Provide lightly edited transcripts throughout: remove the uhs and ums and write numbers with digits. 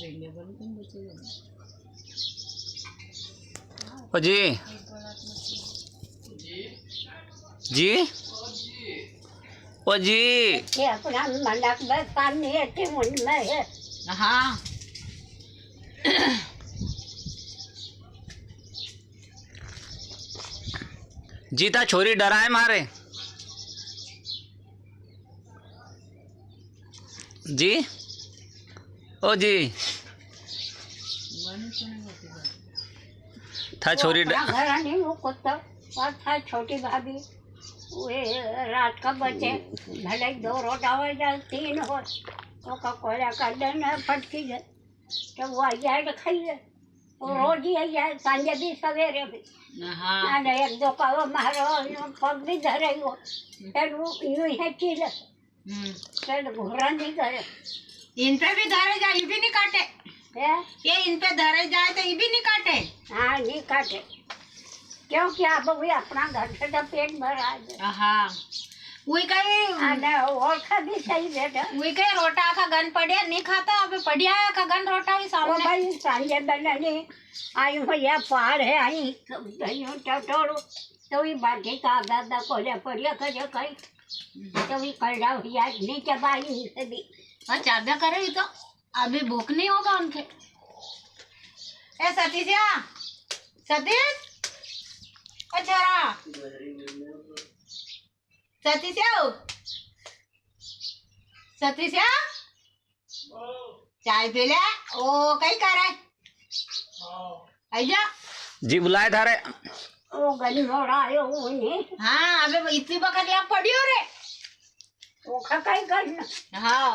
ओ जी जी ओ जी ये अपना मलक में पानी है मुंड में है। हाँ जीता छोरी डराए मारे जी ओ जी था छोरी घर नहीं वो कुत्ता और था छोटी भाभी वे रात का बचे भले दो रोटा हो जाए 3 हो तो का कोयला का डन फटकी जाए तो वो आ जाए तो खाइए वो रोज ही आ जाए सांझे भी सवेरे भी हाँ ना एक दो का मारो पग भी धरे हो फिर वो यूं है चीज फिर घुरा नहीं करे इन पे भी धरे जाए ये भी नहीं काटे है ये इन पे धरे जाए तो ये भी नहीं काटे। हाँ नहीं काटे क्योंकि आप भी अपना घर से तो पेट भरा है। हाँ वही कहीं और खा भी सही बेटा वही कहीं रोटा का गन पड़िया नहीं खाता अब पड़िया का गन रोटा भी वो सामने भाई सांझे बनाने आई भैया पहाड़ है आई भैया टटोड़ो तो ये बाकी का दादा कोले पड़िया करे कहीं तो ये कलड़ा भैया नहीं चबाई सभी हाँ चाबा करे तो अभी भूख नहीं होगा उनके। ए सतीशा सतीश अच्छा सतीशा सतीशा चाय पी ले ओ कहीं करे आइजा जी बुलाए थारे ओ गली मोड़ा आयो उन्हें हाँ अबे इतनी बकत लाभ पड़ी हो रे वो खा कहीं करना हाँ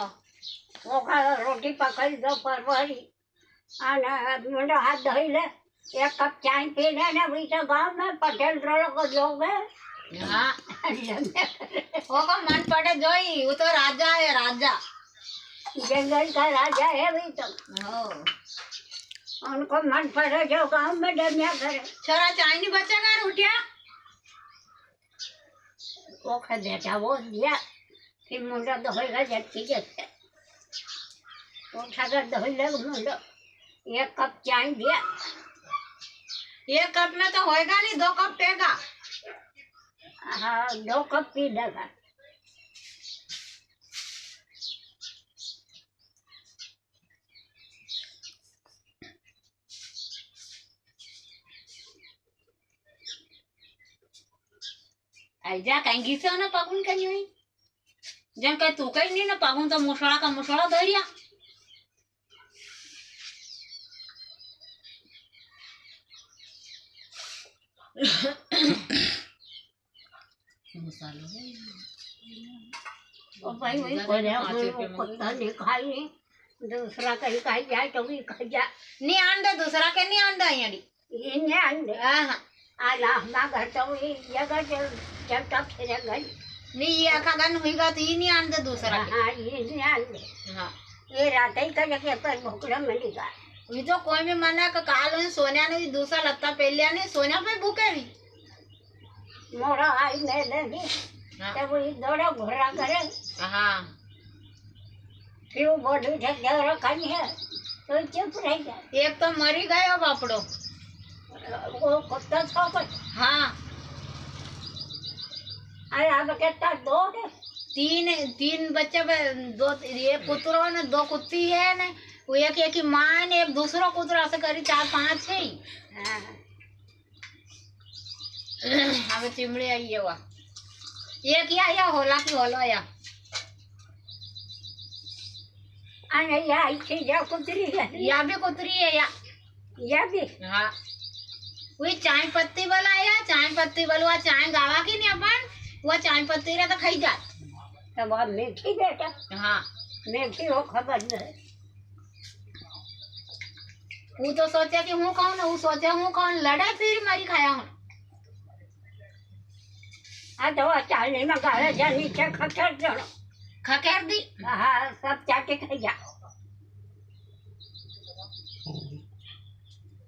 वो खा रोटी पकड़ी दो परवरी आना मुंडा हाथ धोई ले 1 कप चाय पी ले ना वही तो गाँव में पटेल रोल को जोगे हाँ वो को मन पड़े जोई वो तो राजा है राजा जंगल का राजा है वही तो उनको मन पड़े जो गाँव में डरना करे छोरा चाय नहीं बचेगा रोटिया वो खा देता वो दिया फिर मुंडा धोएगा झटकी जैसे उठाकर धो ले मुंडा 1 कप चाय दिया 1 कप में तो होएगा नहीं 2 कप पेगा हाँ 2 कप पी लेगा ऐजा कहीं घिसे ना पागुन कहीं हुई जन कहीं तू कहीं नहीं ना पागुन तो मुसड़ा का मुसड़ा धरिया ओ भाई वही पत्ता नहीं खाई दूसरा कहीं खाई जाए तो भी खा जा नहीं आंदा दूसरा के नहीं आंदा यानी ये नहीं आंदे हाँ आला हमारा घर तो ये जगह जब तक फिर गई नहीं ये आखा गन हुईगा तो ये नहीं आंदा दूसरा के हाँ ये नहीं आंदे हाँ ये रात ही कर के पर भूखड़ा मिलेगा ये तो कोई भी मना का काल में सोनिया ने दूसरा लत्ता पहन लिया नहीं सोनिया पे भूखे भी मोरा आई मैं लगी तब वो दौड़ा घोड़ा करे हाँ फिर वो बोली थे दौड़ा खानी है तो चुप रह जाए एक तो मरी गए हो बापड़ो वो कुत्ता था कुछ हाँ अरे अब कहता 2 है 3 बच्चे 2 ये कुतरों ने 2 कुत्ती है ने वो एक ही माँ ने एक दूसरा कुतरा से करी 4-5 है हमें चिमड़ी आई है वह एक या होला की होला या अरे या इसे जा कुतरी है या भी कुतरी है या भी हाँ वही चाय पत्ती वाला या चाय पत्ती वाला चाय गावा की नहीं अपन वो चाय पत्ती रहा तो खाई जात तब अब मीठी बेटा हाँ मीठी हो खबर नहीं वो तो सोचा कि हूँ कौन वो सोचा हूँ कौन लड़ा फिर मरी खाया हूँ हाँ तो चाली में गाले जा नीचे खकर चढ़ो खकेर दी हाँ सब चाटे खाई जाओ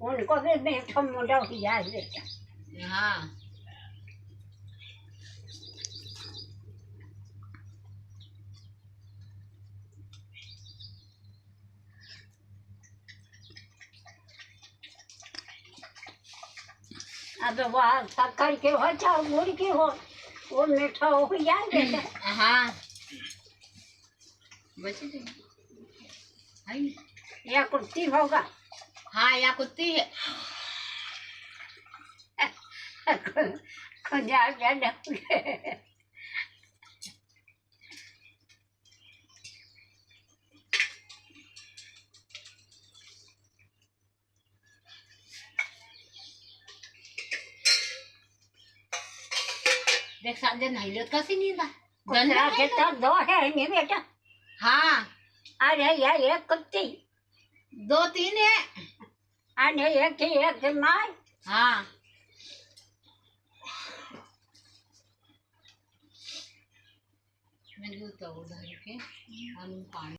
उनको भी मीठो मुंडा हो जाए बेटा हाँ अब वह शक्कर के हो चाहे गुड़ की हो वो मीठा हो जाए बेटा हाँ बची थी है नहीं? या कुर्ती होगा हाँ या कुत्ती है खुदा जाने देख साजे नहीं लेत कसी नींद कुतरा के तो दो है नहीं बेटा हाँ अरे या एक कुत्ती 2-3 है अरे एक मार हाँ मैं तो उधर के पानी